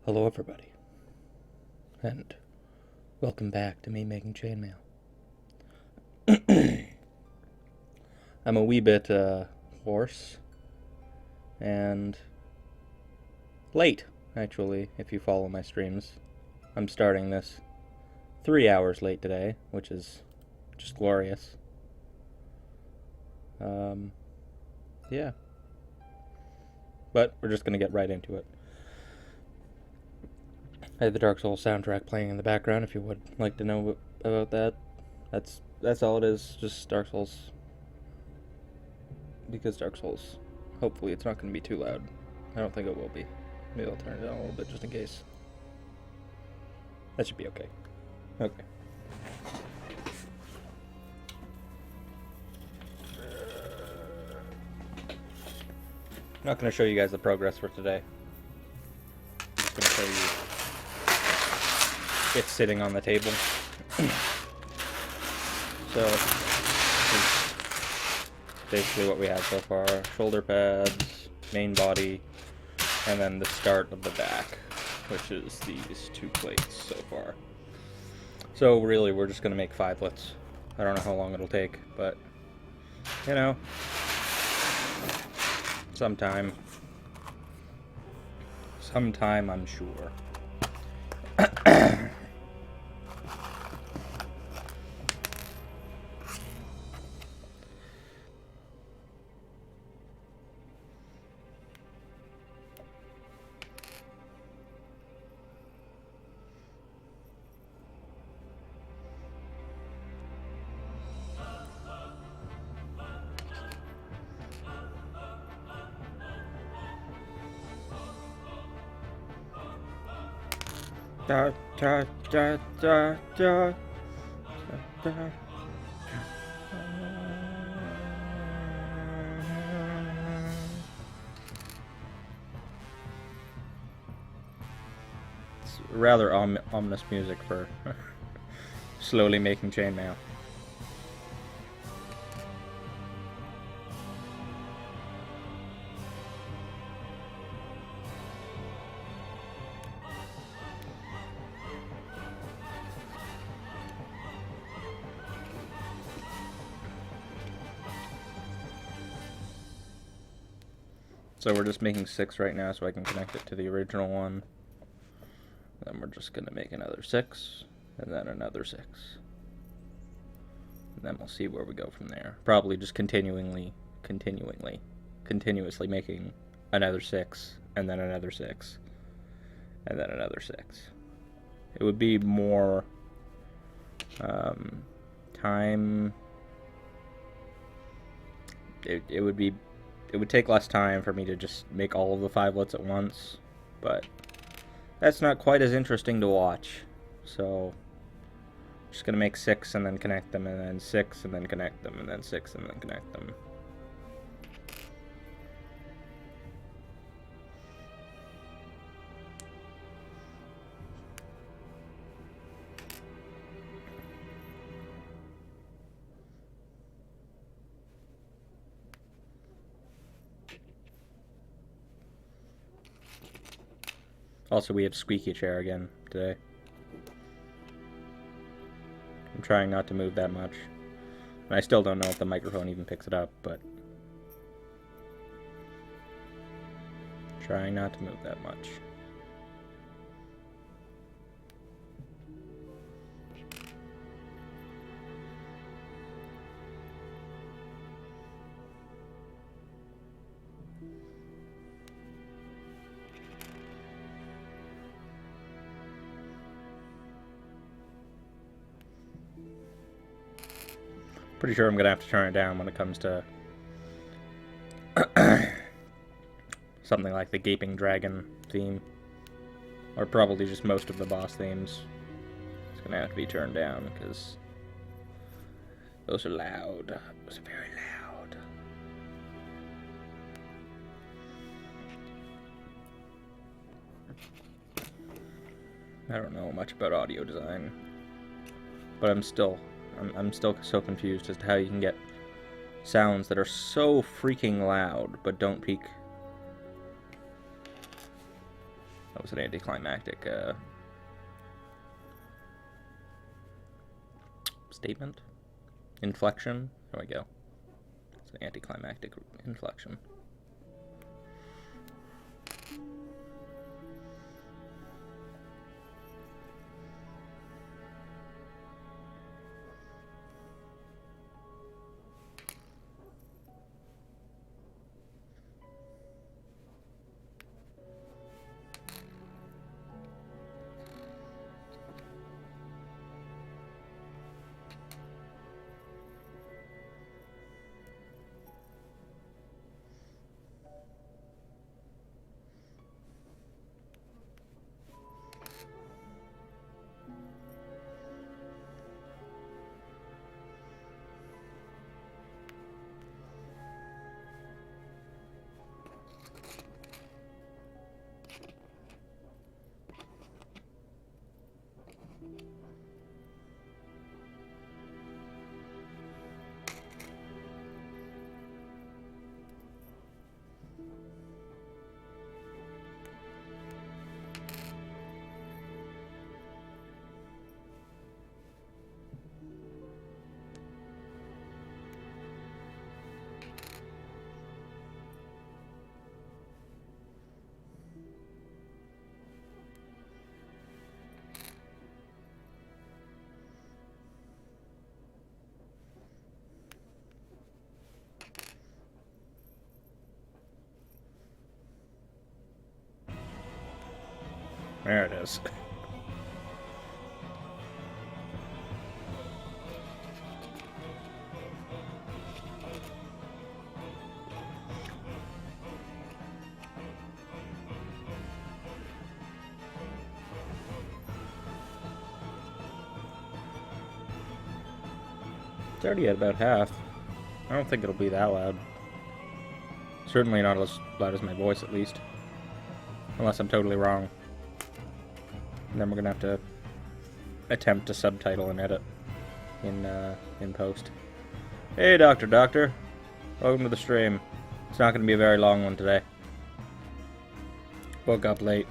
Hello everybody, and welcome back to me making chainmail. I'm a wee bit hoarse and late, actually, if you follow my streams. I'm starting this 3 hours late today, which is just glorious. Yeah. But we're just gonna get right into it. I have the Dark Souls soundtrack playing in the background if you would like to know about that. That's all it is, just Dark Souls. Because Dark Souls, hopefully it's not going to be too loud. I don't think it will be. Maybe I'll turn it down a little bit just in case. That should be okay. Okay. I'm not going to show you guys the progress for today. I'm just going to show you it's sitting on the table. So, basically what we have so far: shoulder pads, main body, and then the start of the back, which is these two plates so far. So really we're just going to make 5lets. I don't know how long it'll take, but you know, sometime I'm sure. Da, da, da, da, da, da. It's rather ominous music for slowly making chainmail. So we're just making 6 right now so I can connect it to the original one. Then we're just going to make another 6, and then another 6. And then we'll see where we go from there. Probably just continuously making another 6, and then another 6, and then another 6. It would be more time. It would take less time for me to just make all of the 5lets at once, but that's not quite as interesting to watch. So, I'm just gonna make 6 and then connect them, and then 6 and then connect them, and then 6 and then connect them. Also, we have squeaky chair again today. I'm trying not to move that much. And I still don't know if the microphone even picks it up, but trying not to move that much. Pretty sure I'm gonna have to turn it down when it comes to something like the Gaping Dragon theme, or probably just most of the boss themes. It's gonna have to be turned down because those are loud. Those are very loud. I don't know much about audio design, but I'm still so confused as to how you can get sounds that are so freaking loud but don't peak That was an anticlimactic statement? Inflection? There we go. It's an anticlimactic inflection. There it is. It's already at about half. I don't think it'll be that loud. Certainly not as loud as my voice, at least. Unless I'm totally wrong. And then we're gonna have to attempt to subtitle and edit in post. Hey, Doctor. Welcome to the stream. It's not gonna be a very long one today. Woke up late.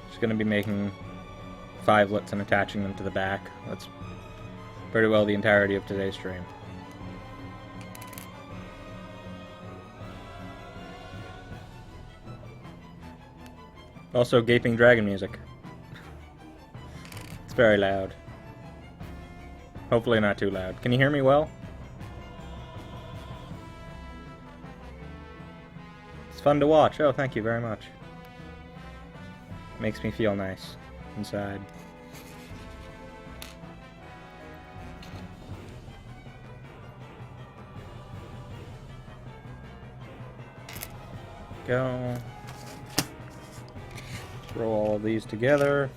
Just gonna be making 5-lets and attaching them to the back. That's pretty well the entirety of today's stream. Also, gaping dragon music. It's very loud. Hopefully not too loud. Can you hear me well? It's fun to watch. Oh, thank you very much. Makes me feel nice inside. Go. Throw all of these together.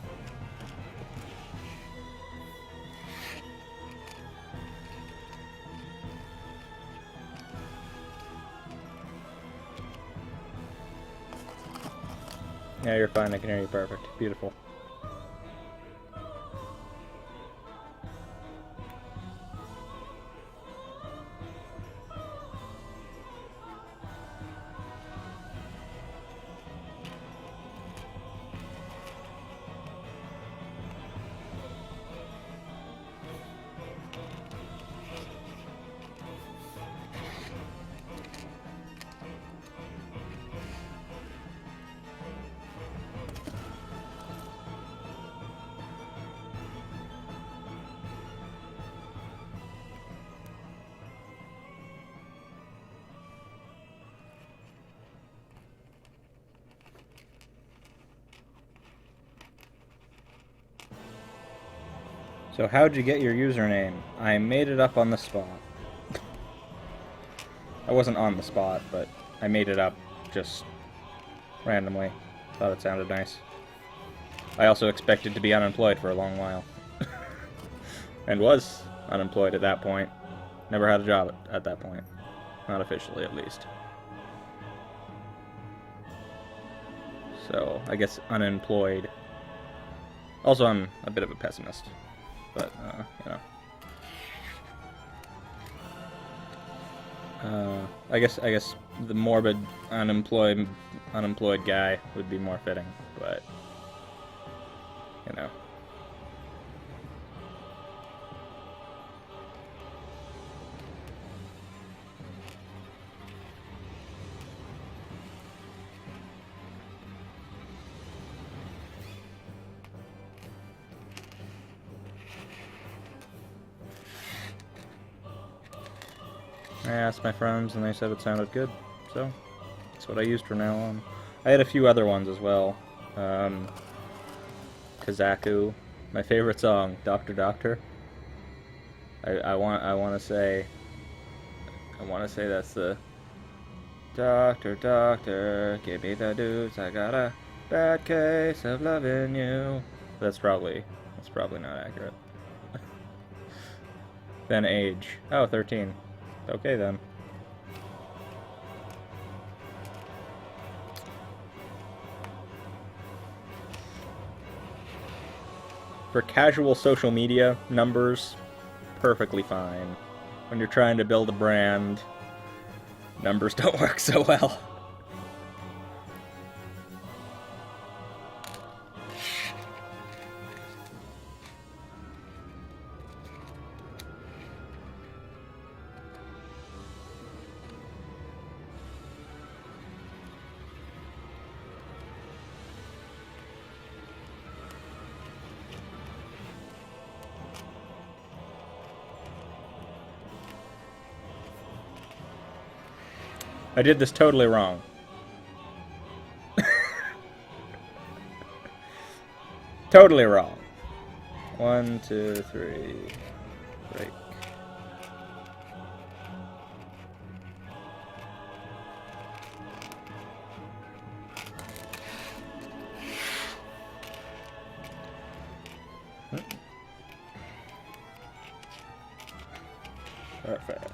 Yeah, you're fine. I can hear you perfect. Beautiful. So how'd you get your username? I made it up on the spot. I wasn't on the spot, but I made it up just randomly. Thought it sounded nice. I also expected to be unemployed for a long while. And was unemployed at that point. Never had a job at that point. Not officially, at least. So, I guess unemployed. Also, I'm a bit of a pessimist. But, you know. I guess the morbid unemployed guy would be more fitting, but you know. I asked my friends and they said it sounded good, so that's what I used from now on. I had a few other ones as well. Kazaku, my favorite song, Doctor Doctor. I want to say that's the Doctor Doctor, give me the news, I got a bad case of loving you. That's probably not accurate. Then age. Oh, 13. Okay then. For casual social media, numbers, perfectly fine. When you're trying to build a brand, numbers don't work so well. I did this totally wrong. Totally wrong. 1, 2, 3. Break. Perfect.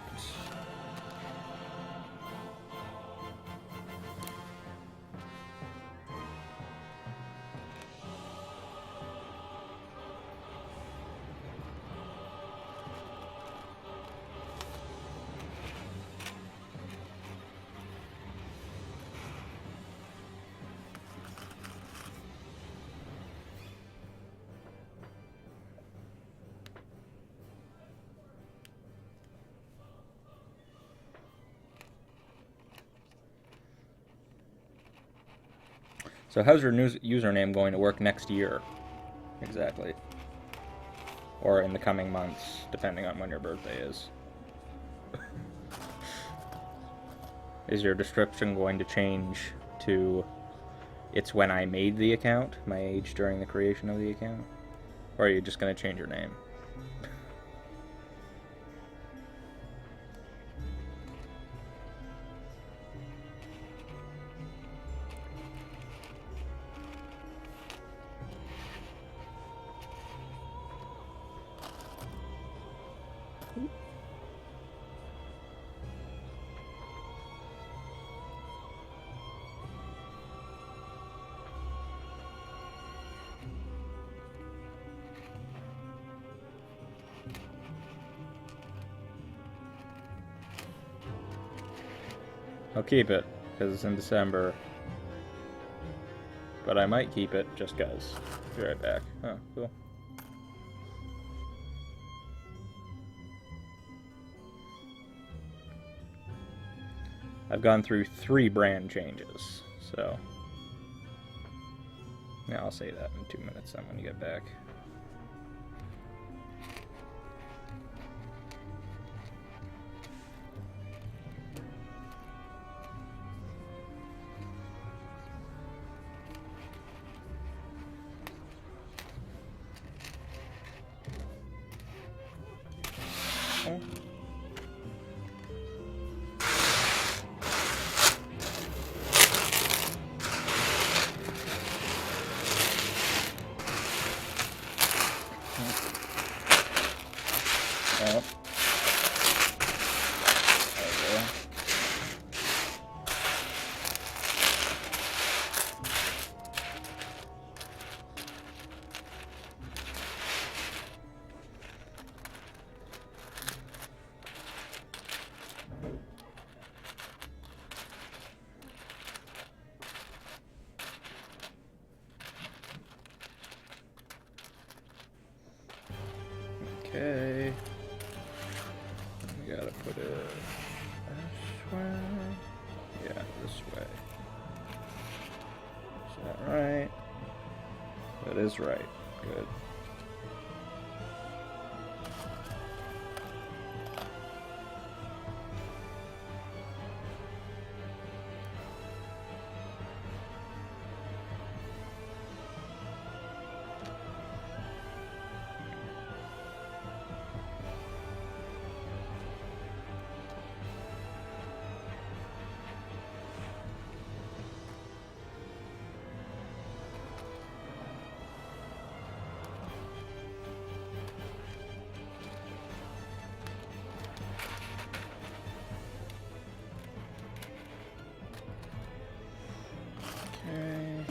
So how's your username going to work next year? Exactly. Or in the coming months, depending on when your birthday is. Is your description going to change to it's when I made the account, my age during the creation of the account? Or are you just going to change your name? I'll keep it, because it's in December. But I might keep it, just cause. Be right back. Oh, cool. I've gone through 3 brand changes, so... Yeah, I'll say that in 2 minutes then when you get back. gotta put it this way. Yeah, this way. Is that right? That is right. Good. Okay.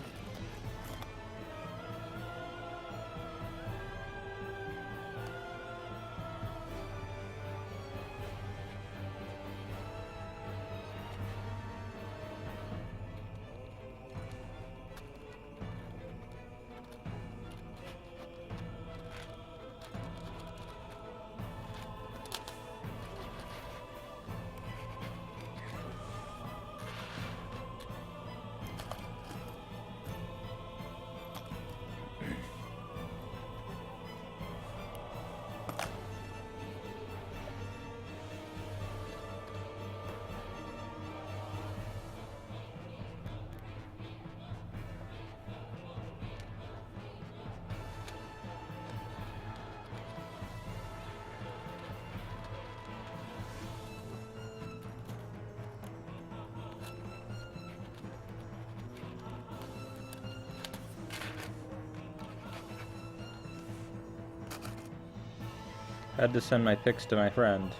Had to send my pics to my friend.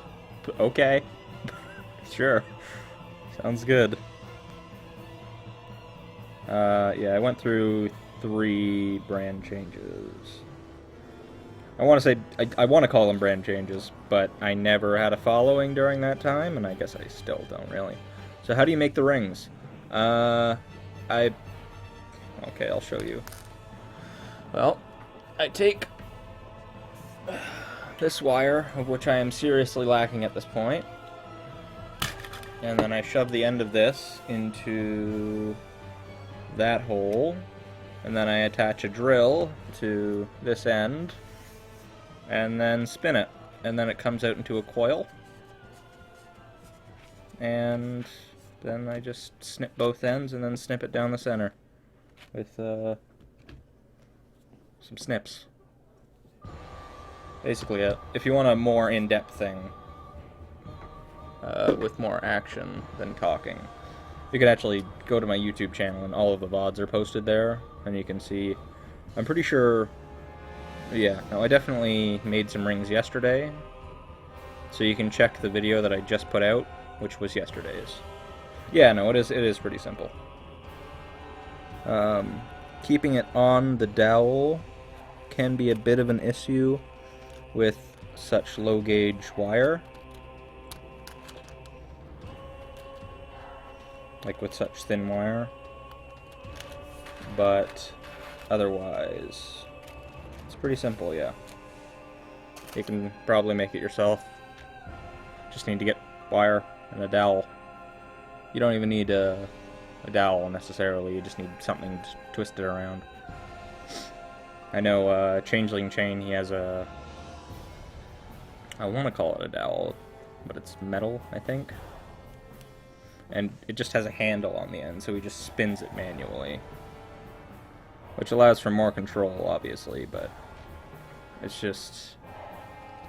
Okay. Sure. Sounds good. Yeah, I went through 3 brand changes. I want to say, I want to call them brand changes, but I never had a following during that time, and I guess I still don't really. So how do you make the rings? Okay, I'll show you. Well, I take this wire, of which I am seriously lacking at this point, and then I shove the end of this into that hole, and then I attach a drill to this end, and then spin it, and then it comes out into a coil, and then I just snip both ends and then snip it down the center with some snips. Basically it. If you want a more in-depth thing with more action than talking, you could actually go to my YouTube channel, and all of the VODs are posted there, and you can see. I'm pretty sure. Yeah, no, I definitely made some rings yesterday, so you can check the video that I just put out, which was yesterday's. Yeah, no, it is pretty simple. Keeping it on the dowel can be a bit of an issue with such low gauge wire, like with such thin wire, but otherwise it's pretty simple. Yeah, you can probably make it yourself. Just need to get wire and a dowel. You don't even need a dowel necessarily, you just need something to twist it around. I know Changeling Chain, he has a, I want to call it a dowel, but it's metal, I think. And it just has a handle on the end, so he just spins it manually. Which allows for more control, obviously, but it's just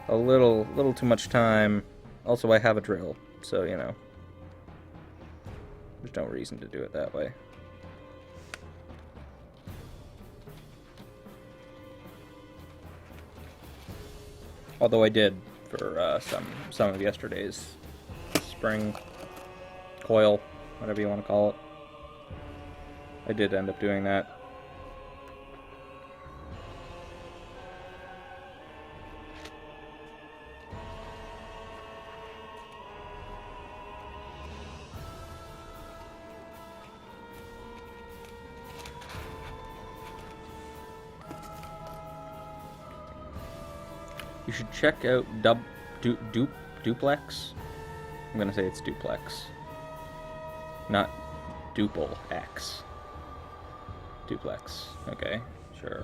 a little too much time. Also, I have a drill, so, you know, there's no reason to do it that way. Although I did for some of yesterday's spring coil, whatever you want to call it. I did end up doing that. You should check out duplex? I'm gonna say it's duplex. Not duple X. Duplex. Okay, sure.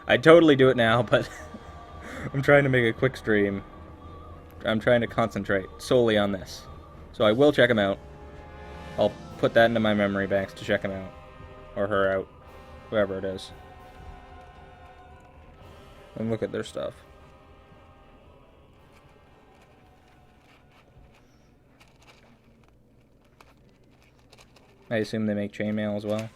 I'd totally do it now, but I'm trying to make a quick stream. I'm trying to concentrate solely on this. So I will check him out. I'll put that into my memory banks to check him out. Or her out. Whoever it is. And look at their stuff. I assume they make chainmail as well.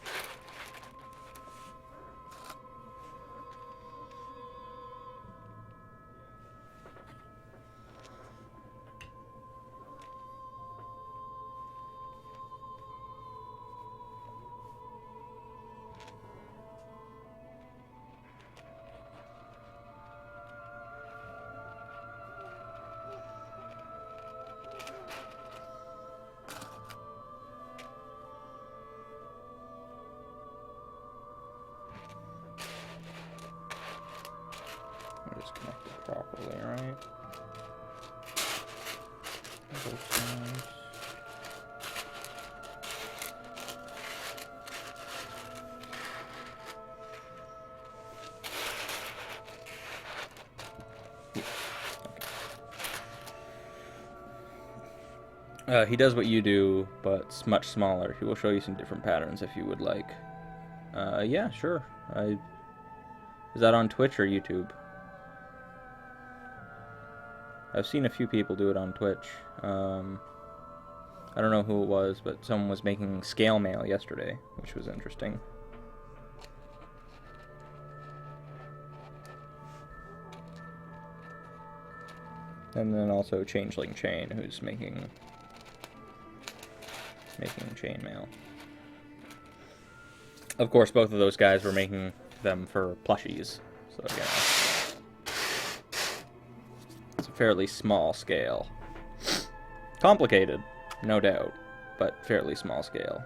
Just connect it properly, right? Both sides. He does what you do, but it's much smaller. He will show you some different patterns if you would like. Yeah, sure. Is that on Twitch or YouTube? I've seen a few people do it on Twitch. I don't know who it was, but someone was making scale mail yesterday, which was interesting. And then also Changeling Chain, who's making chainmail. Of course, both of those guys were making them for plushies, so yeah. It's a fairly small scale. Complicated, no doubt, but fairly small scale.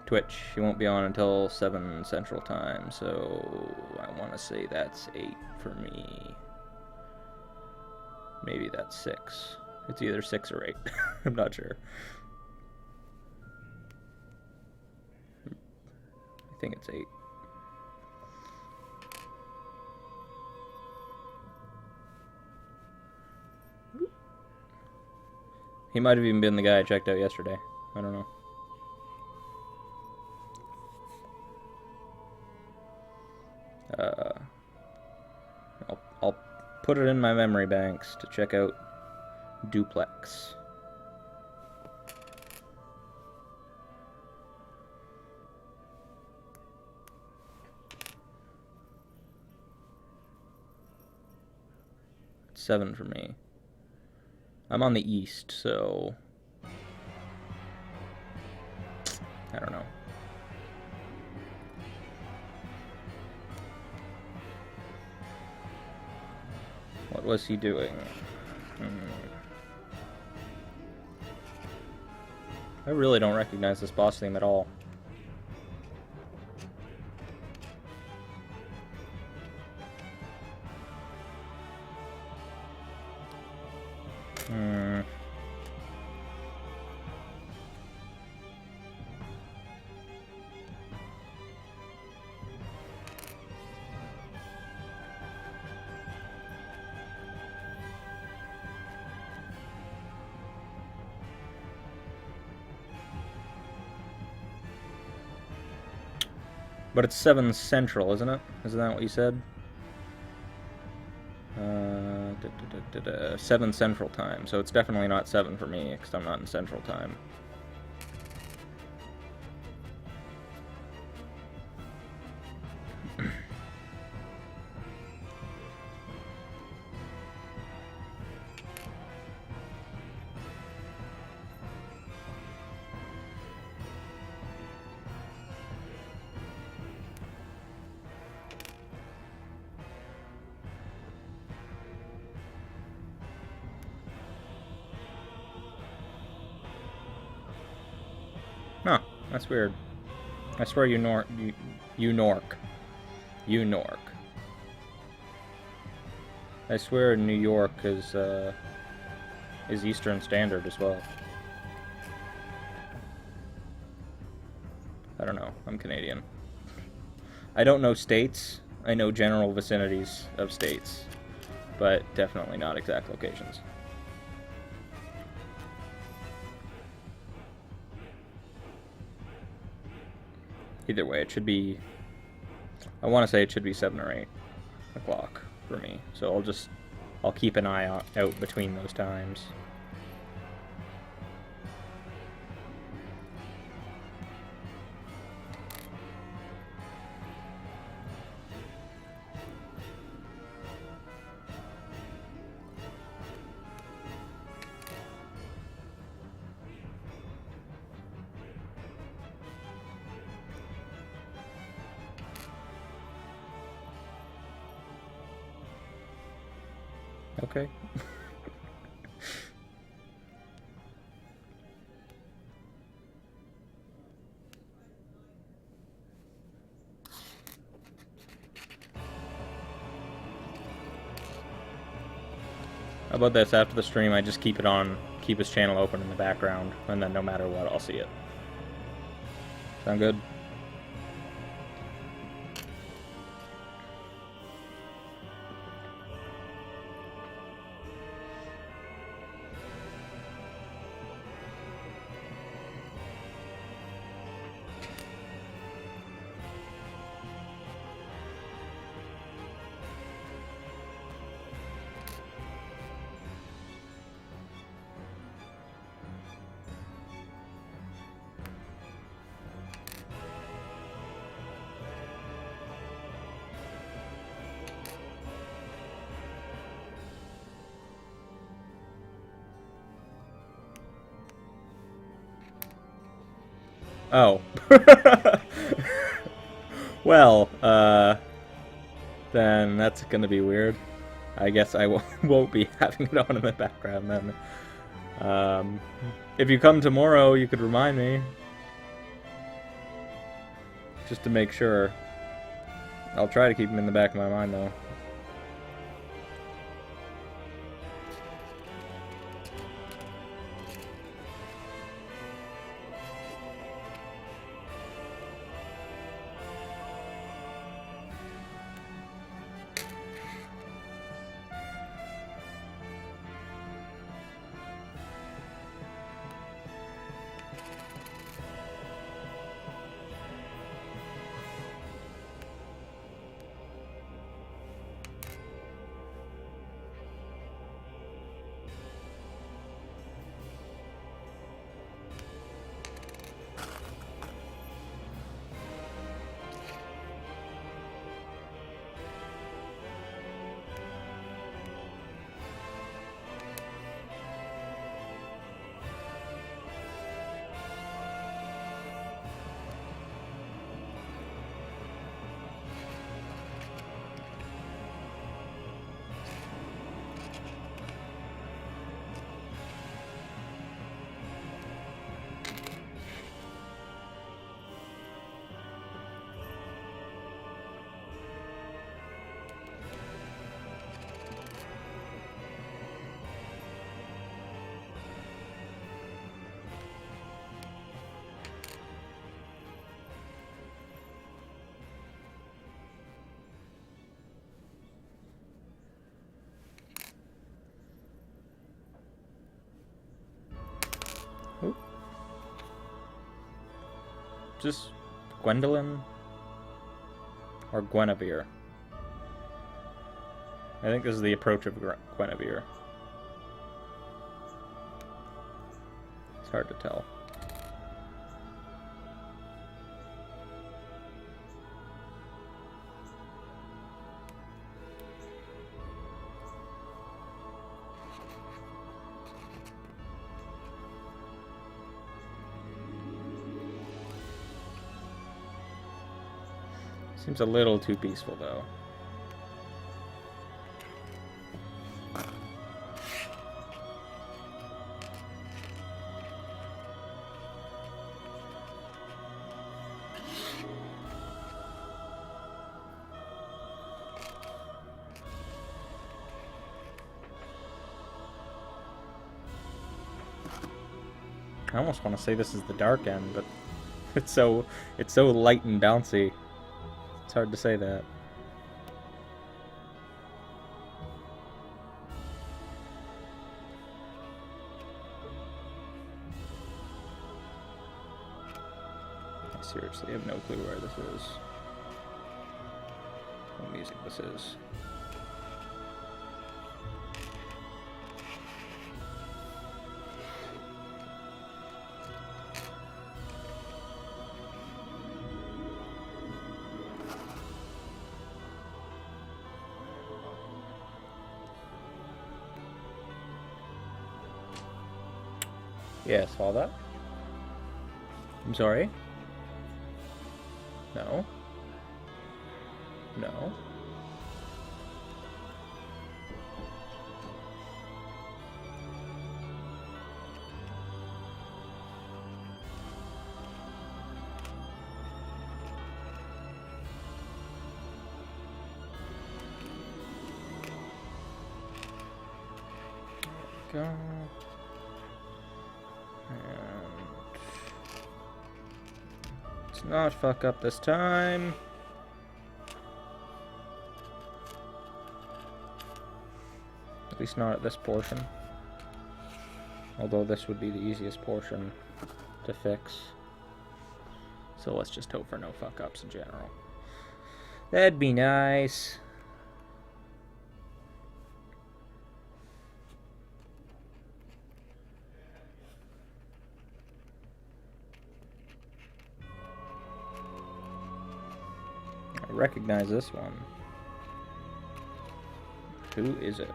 Twitch, he won't be on until 7 Central Time, so I want to say that's 8 for me. Maybe that's 6. It's either 6 or 8. I'm not sure. I think it's 8. He might have even been the guy I checked out yesterday. I don't know. I'll put it in my memory banks to check out duplex. It's 7 for me. I'm on the east, so I don't know. What was he doing? I really don't recognize this boss theme at all. But it's 7 Central, isn't it? Isn't that what you said? 7 Central Time, so it's definitely not 7 for me, because I'm not in Central Time. That's weird. I swear you nork. I swear New York is Eastern Standard as well. I don't know. I'm Canadian. I don't know states. I know general vicinities of states, but definitely not exact locations. Either way, it should be... I want to say it should be 7 or 8 o'clock for me. So I'll keep an eye out between those times. Okay. How about this? After the stream, I just keep his channel open in the background, and then no matter what, I'll see it. Sound good? Oh. Well, then that's gonna be weird. I guess I won't be having it on in the background then. If you come tomorrow, you could remind me. Just to make sure. I'll try to keep them in the back of my mind, though. Ooh. Just Gwendolyn or Guinevere? I think this is the approach of Guinevere. It's hard to tell. Seems a little too peaceful, though. I almost want to say this is the dark end, but it's so light and bouncy. It's hard to say that. I seriously have no clue where this is. What music this is. Yeah, saw that. I'm sorry. No. No. Go. Let's not fuck up this time. At least not at this portion. Although this would be the easiest portion to fix. So let's just hope for no fuck ups in general. That'd be nice. I recognize this one. Who is it?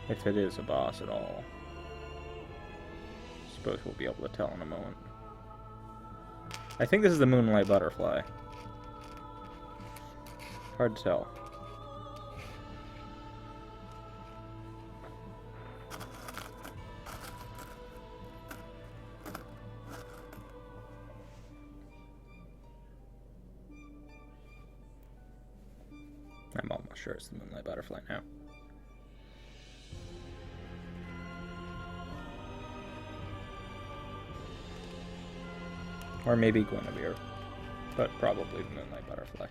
If it is a boss at all. Suppose we'll be able to tell in a moment. I think this is the Moonlight Butterfly. Hard to tell. I'm almost sure it's the Moonlight Butterfly now. Or maybe Guinevere, but probably the Moonlight Butterfly.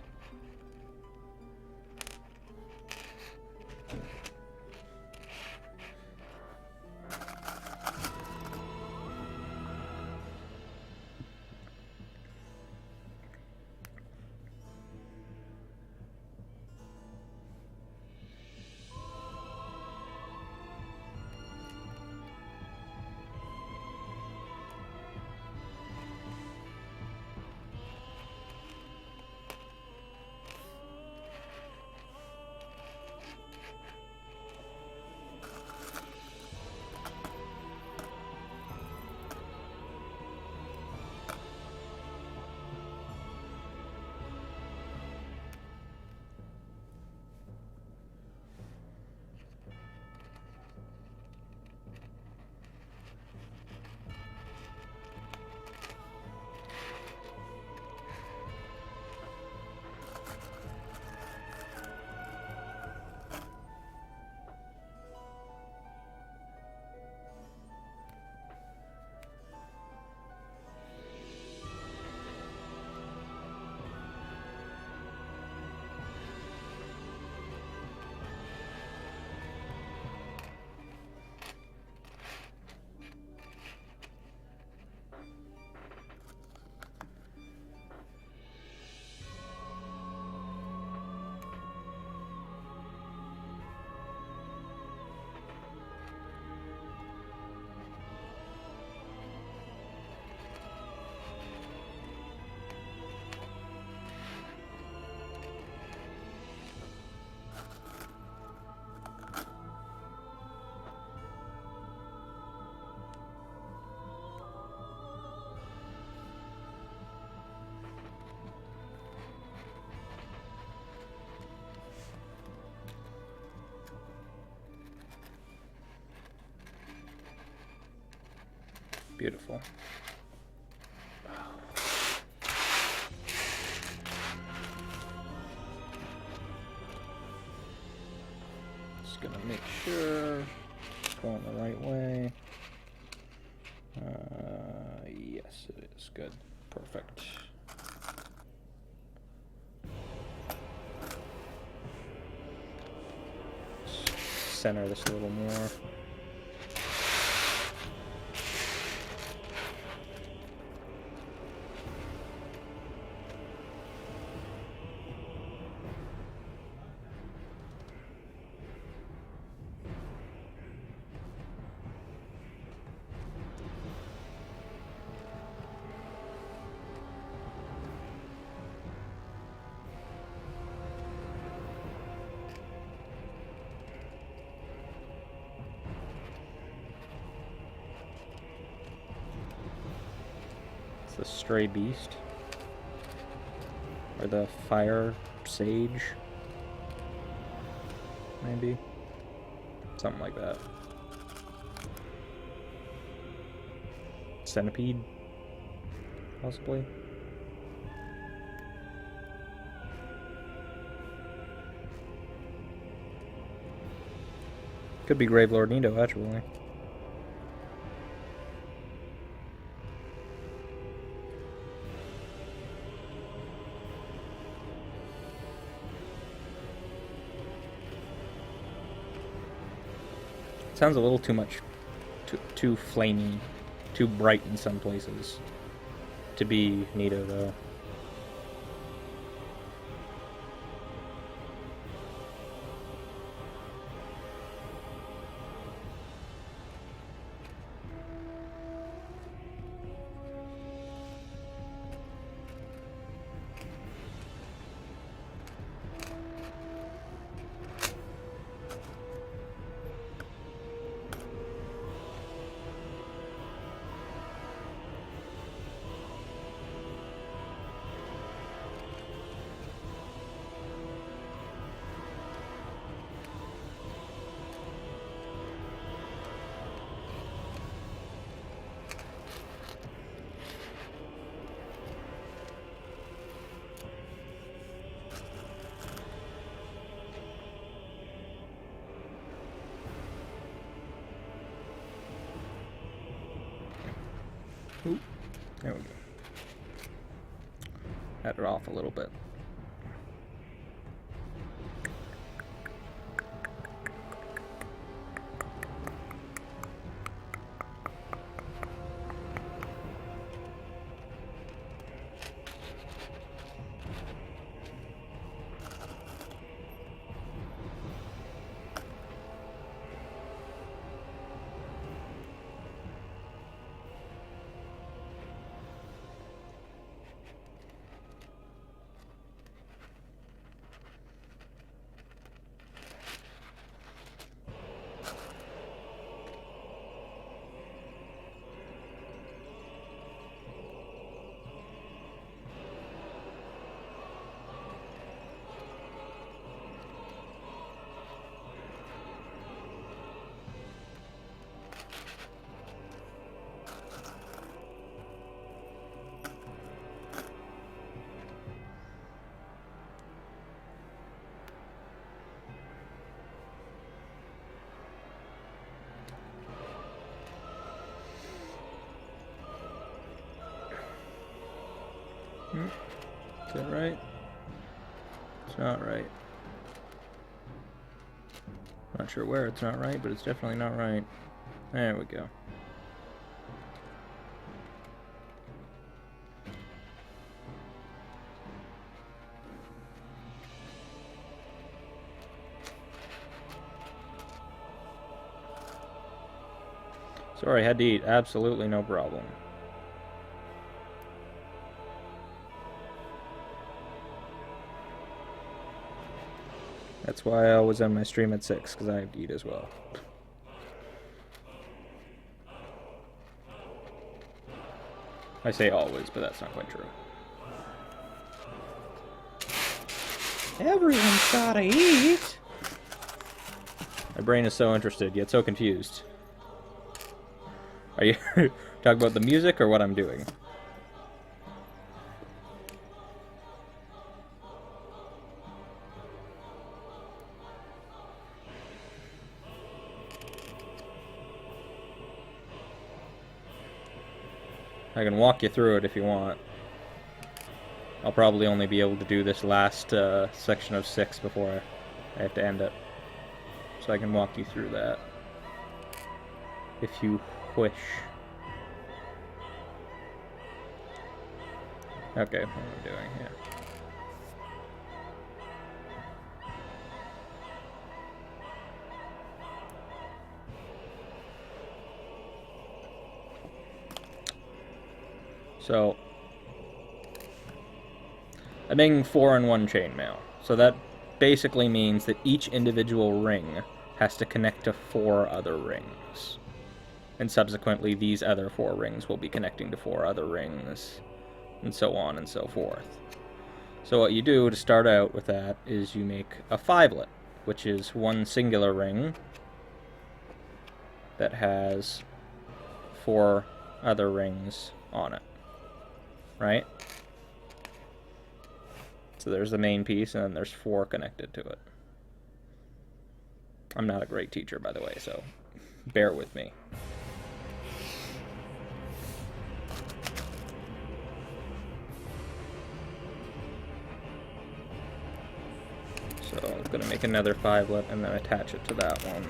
Beautiful. gonna make sure it's going the right way. Yes, it is. Good. Perfect. Center this a little more. The stray beast, or the fire sage, maybe something like that. Centipede, possibly. Could be Gravelord Nito, actually. Sounds a little too much, too flamey, too bright in some places to be Nito, though. Ooh, there we go. Add it off a little bit. Is that right? It's not right. Not sure where it's not right, but it's definitely not right. There we go. Sorry, I had to eat. Absolutely no problem. That's why I always end my stream at 6, because I have to eat as well. I say always, but that's not quite true. Everyone's gotta eat! My brain is so interested, yet so confused. Are you talking about the music or what I'm doing? can walk you through it if you want. I'll probably only be able to do this last section of 6 before I have to end it. So I can walk you through that, if you wish. Okay, what am I doing here? So, I'm making 4-in-1 chainmail. So that basically means that each individual ring has to connect to 4 other rings. And subsequently, these other 4 rings will be connecting to 4 other rings, and so on and so forth. So what you do to start out with that is you make a 5-let, which is one singular ring that has 4 other rings on it, right? So there's the main piece, and then there's 4 connected to it. I'm not a great teacher, by the way, so bear with me. So I'm going to make another 5-let and then attach it to that one.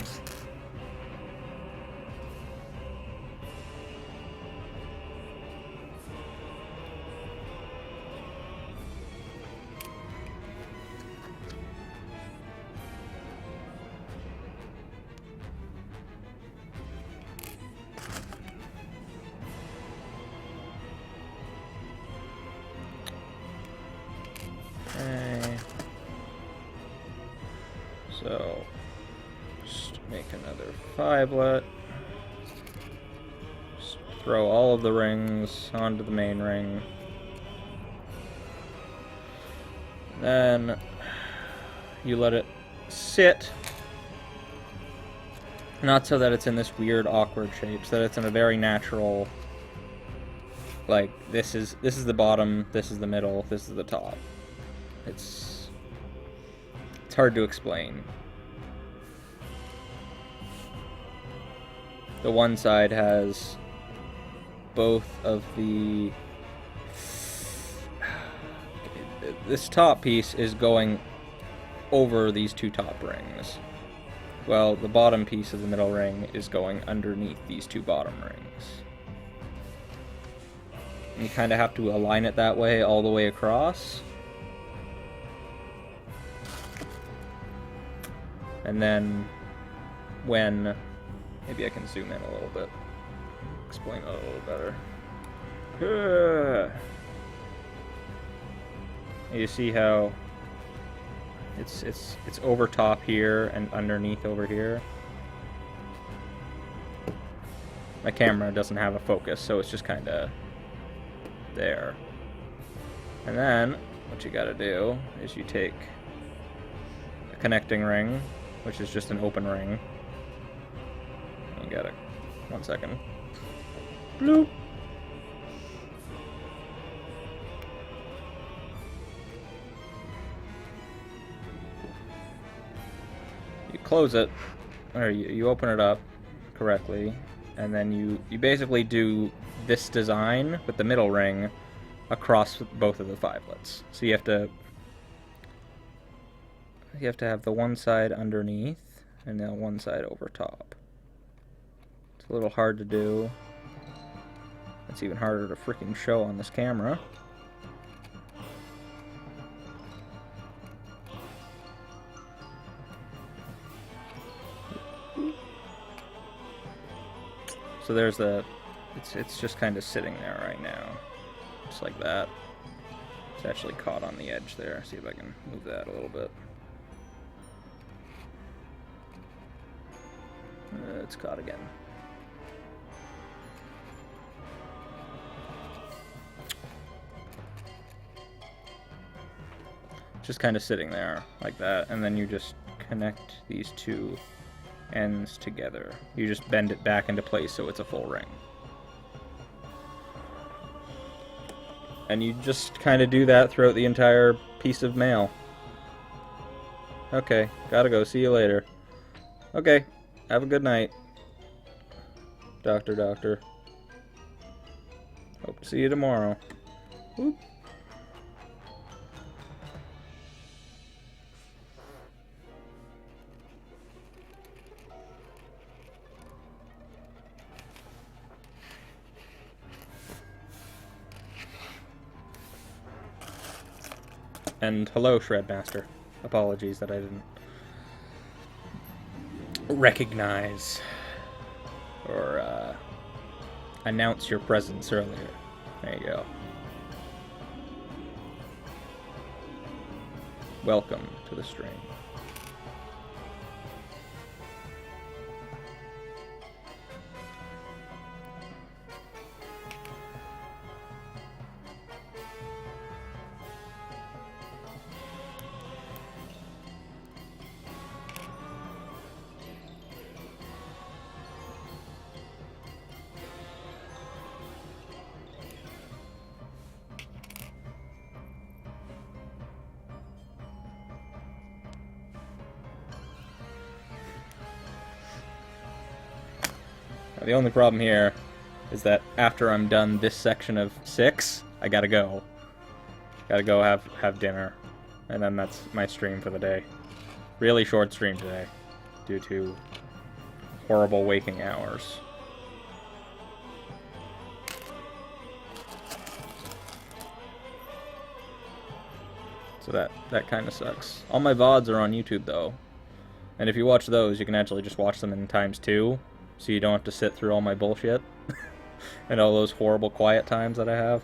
Okay. So, just make another 5-let. Just throw all of the rings onto the main ring. Then you let it sit. Not so that it's in this weird, awkward shape, so that it's in a very natural, like, this is the bottom, this is the middle, this is the top. It's hard to explain. The one side has both of the... This top piece is going over these 2 top rings. Well, the bottom piece of the middle ring is going underneath these 2 bottom rings. And you kind of have to align it that way all the way across. And then when... Maybe I can zoom in a little bit. Explain it a little better. You see how it's over top here and underneath over here. My camera doesn't have a focus, so it's just kind of there. And then what you gotta do is you take a connecting ring, which is just an open ring. You gotta, 1 second. Bloop. You close it, or you open it up correctly, and then you basically do this design with the middle ring across both of the 5-lets. So you have to have the one side underneath and then one side over top. It's a little hard to do. It's even harder to freaking show on this camera. So there's the, it's just kind of sitting there right now, just like that. It's actually caught on the edge there. See if I can move that a little bit. It's caught again. Just kind of sitting there like that, and then you just connect these 2 ends together. You just bend it back into place so it's a full ring. And you just kind of do that throughout the entire piece of mail. Okay, gotta go. See you later. Okay, have a good night. Doctor. Hope to see you tomorrow. Whoop. And hello, Shredmaster. Apologies that I didn't recognize or announce your presence earlier. There you go. Welcome to the stream. The only problem here is that after I'm done this section of 6, I gotta go. Gotta go have dinner. And then that's my stream for the day. Really short stream today, due to horrible waking hours. So that kind of sucks. All my VODs are on YouTube, though. And if you watch those, you can actually just watch them in ×2. So you don't have to sit through all my bullshit. And all those horrible quiet times that I have.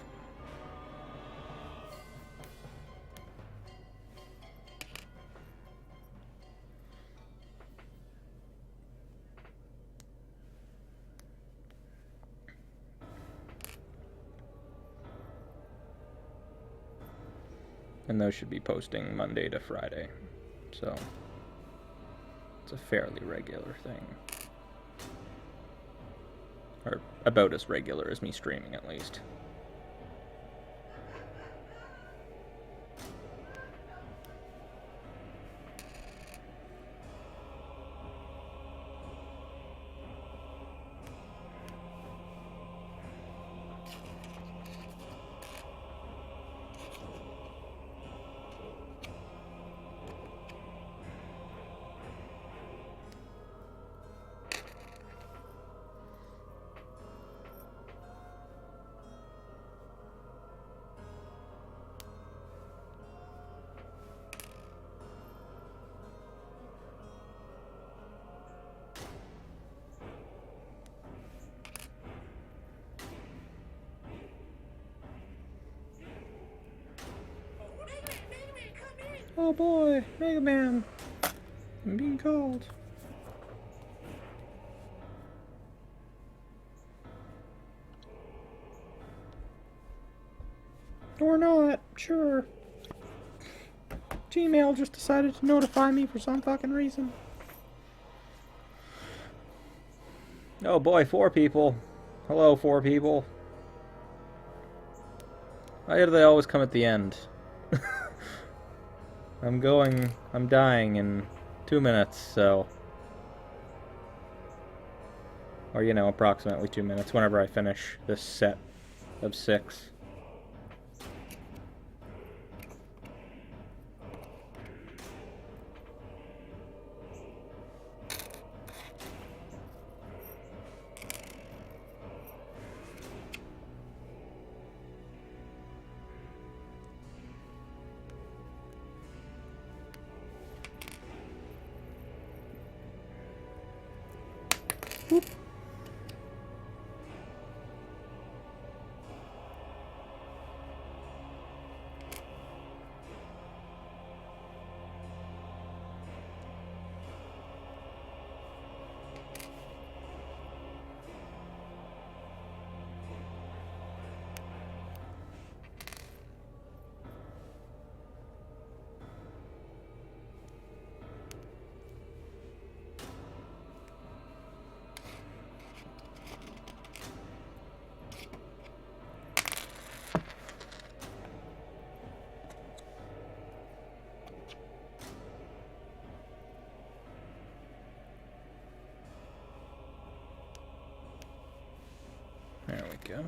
And those should be posting Monday to Friday. So it's a fairly regular thing. Or about as regular as me streaming, at least. Oh boy, Mega Man! I'm being called. Or not, sure. Gmail just decided to notify me for some fucking reason. Oh boy, 4 people. Hello, 4 people. Why do they always come at the end? I'm dying in 2 minutes, so... Or, you know, approximately 2 minutes, whenever I finish this set of 6. Whoop. There we go.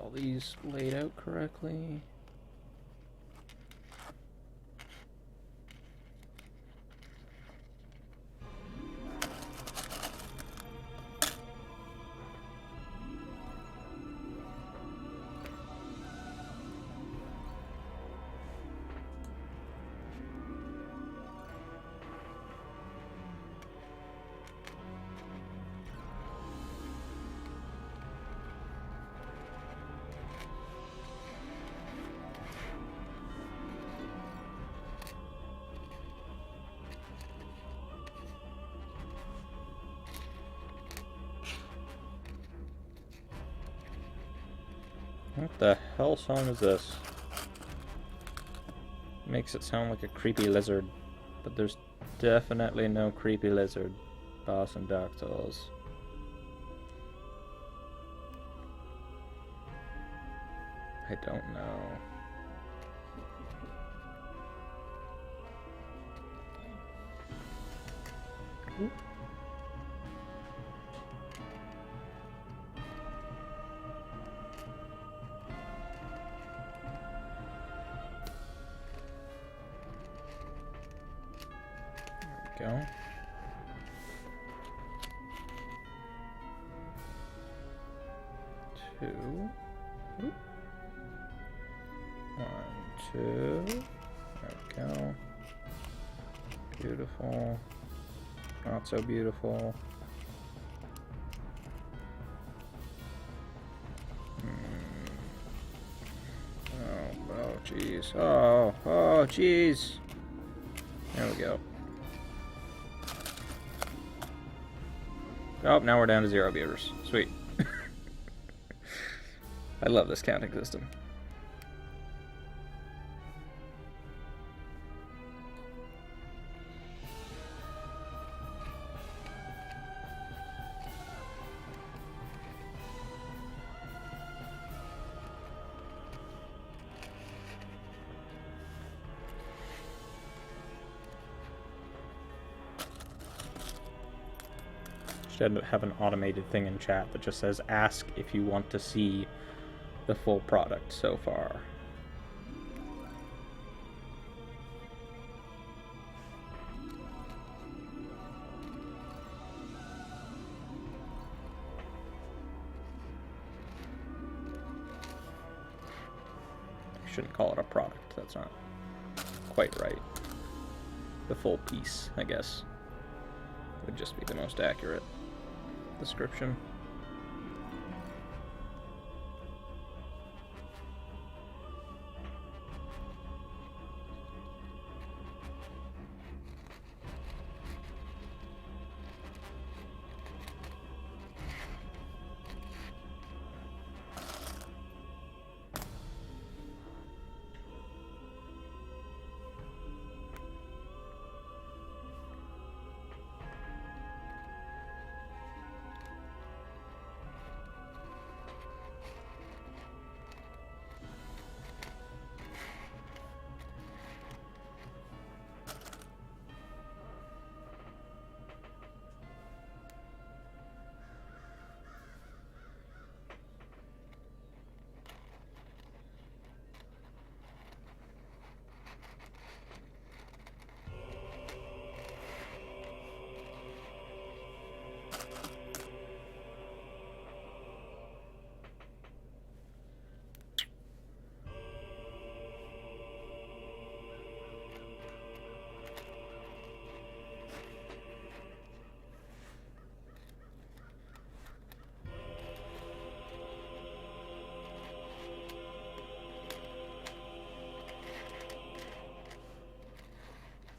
all these laid out correctly. What the hell song is this? Makes it sound like a creepy lizard, but there's definitely no creepy lizard. Boss and Dactyls. I don't know. Ooh. Go. Two. Oop. 1, 2. There we go. Beautiful. Not so beautiful. Oh, jeez. Oh, jeez. There we go. Oh, now we're down to 0 viewers. Sweet. I love this counting system. Should have an automated thing in chat that just says, ask if you want to see the full product so far. I shouldn't call it a product, that's not quite right. The full piece, I guess, would just be the most accurate description.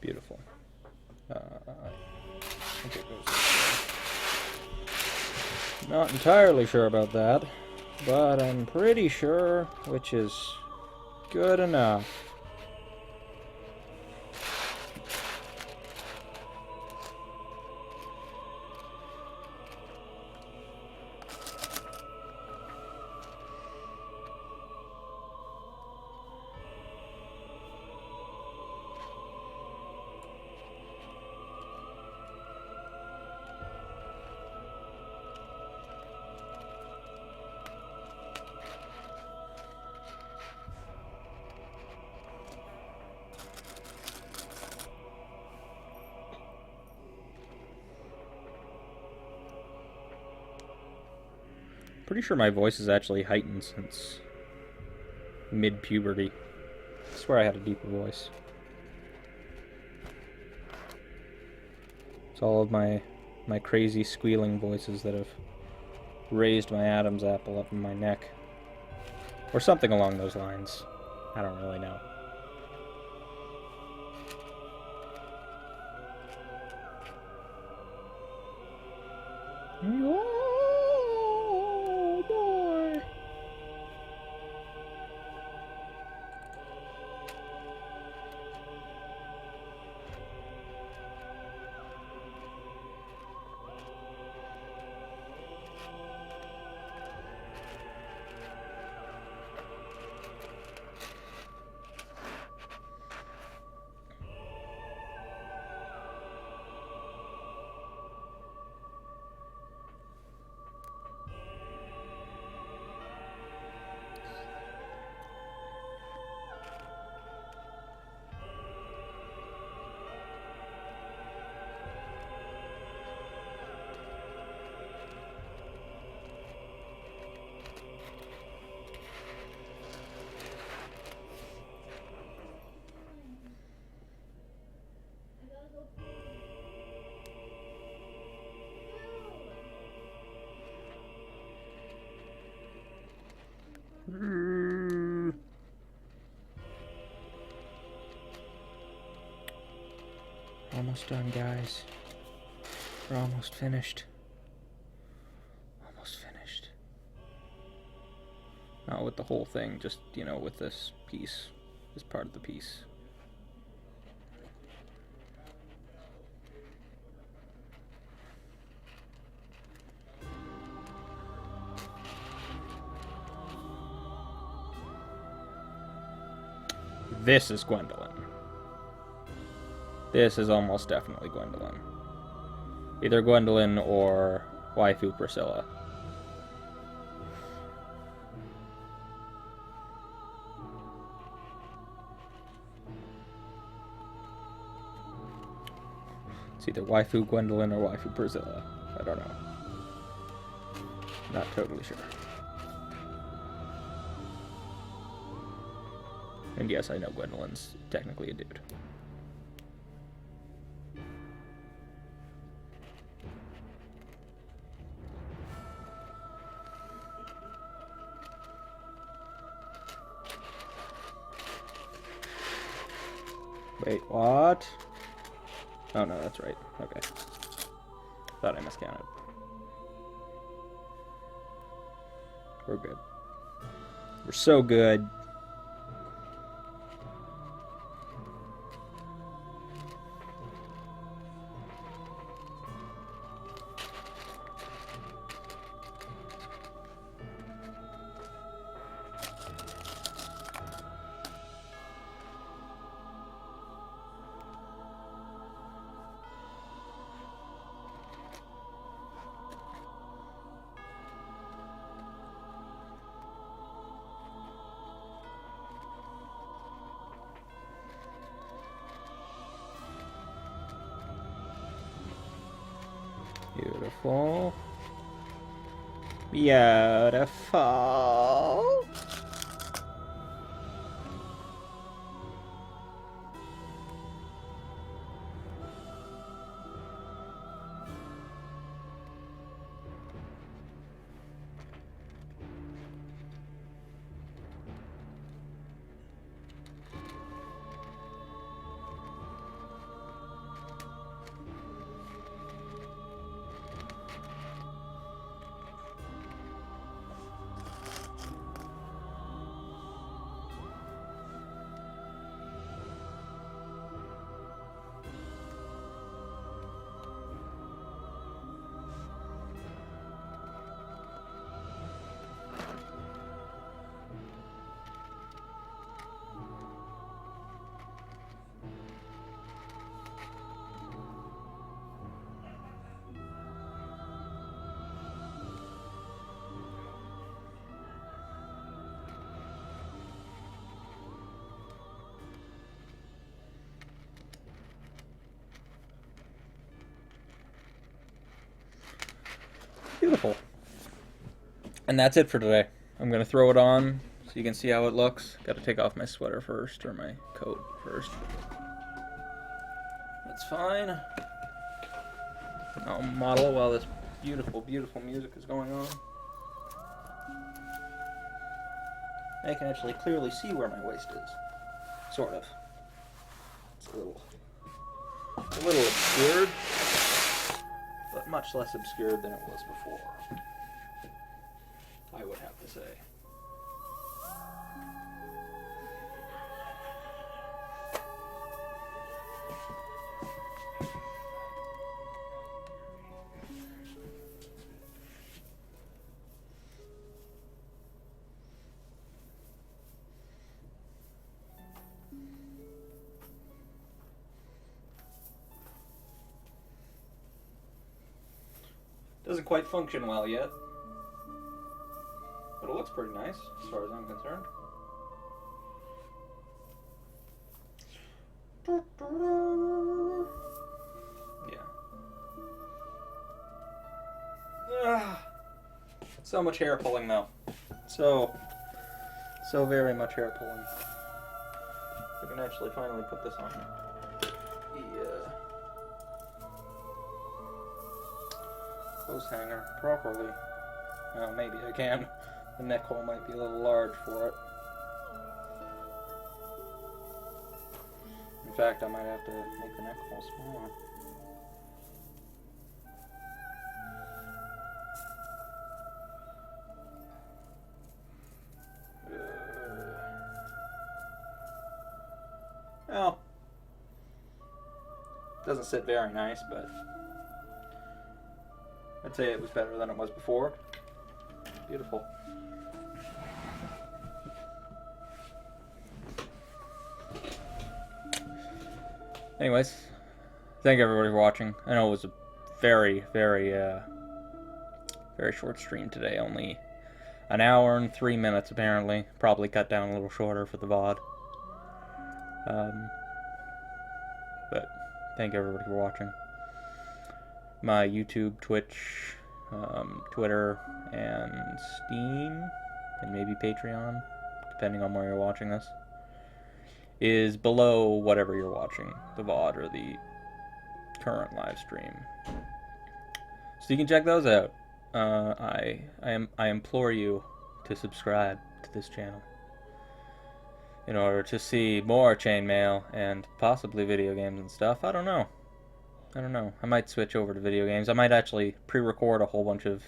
Beautiful. I think it goes this way. Not entirely sure about that, but I'm pretty sure, which is good enough. Pretty sure my voice is actually heightened since mid-puberty. I swear I had a deeper voice. It's all of my crazy squealing voices that have raised my Adam's apple up in my neck. Or something along those lines. I don't really know. Oh boy. Almost done, guys. We're almost finished. Almost finished. Not with the whole thing, just, you know, with this piece. This part of the piece. This is Gwendolyn. This is almost definitely Gwendolyn. Either Gwendolyn or waifu Priscilla. It's either waifu Gwendolyn or waifu Priscilla. I don't know. Not totally sure. And yes, I know Gwendolyn's technically a dude. Wait, what? Oh no, that's right. Okay. Thought I miscounted. We're good. We're so good. Beautiful. Beautiful. Beautiful. And that's it for today. I'm going to throw it on so you can see how it looks. Got to take off my sweater first, or my coat first. That's fine. I'll model while this beautiful, beautiful music is going on. I can actually clearly see where my waist is. Sort of. It's a little obscured, but much less obscured than it was before, I would have to say. Doesn't quite function well yet, but it looks pretty nice as far as I'm concerned. Yeah. So much hair pulling though. So very much hair pulling. I can actually finally put this on the clothes hanger properly. Well, maybe I can. The neck hole might be a little large for it. In fact, I might have to make the neck hole smaller. Well, doesn't sit very nice, but I'd say it was better than it was before. Beautiful. Anyways, thank everybody for watching. I know it was a very, very short stream today. Only an hour and 3 minutes apparently. Probably cut down a little shorter for the VOD. But thank everybody for watching. My YouTube, Twitch, Twitter, and Steam, and maybe Patreon, depending on where you're watching this, is below whatever you're watching, the VOD or the current live stream. So you can check those out. I implore you to subscribe to this channel in order to see more Chainmail and possibly video games and stuff. I don't know. I might switch over to video games. I might actually pre-record a whole bunch of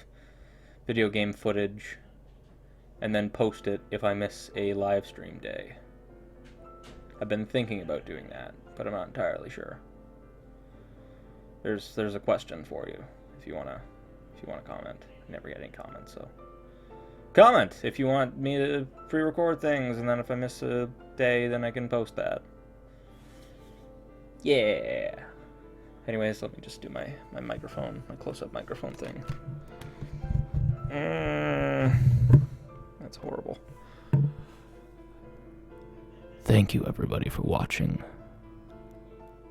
video game footage and then post it if I miss a live stream day. I've been thinking about doing that, but I'm not entirely sure. There's a question for you if you wanna comment. I never get any comments, so comment if you want me to pre-record things, and then if I miss a day, then I can post that. Yeah. Anyways, let me just do my microphone, my close-up microphone thing. That's horrible. Thank you, everybody, for watching.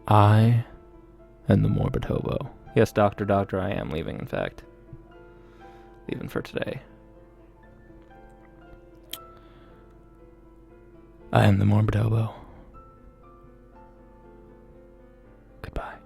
I am the Morbid Hobo. Yes, Doctor, I am leaving, in fact. Leaving for today. I am the Morbid Hobo. Goodbye.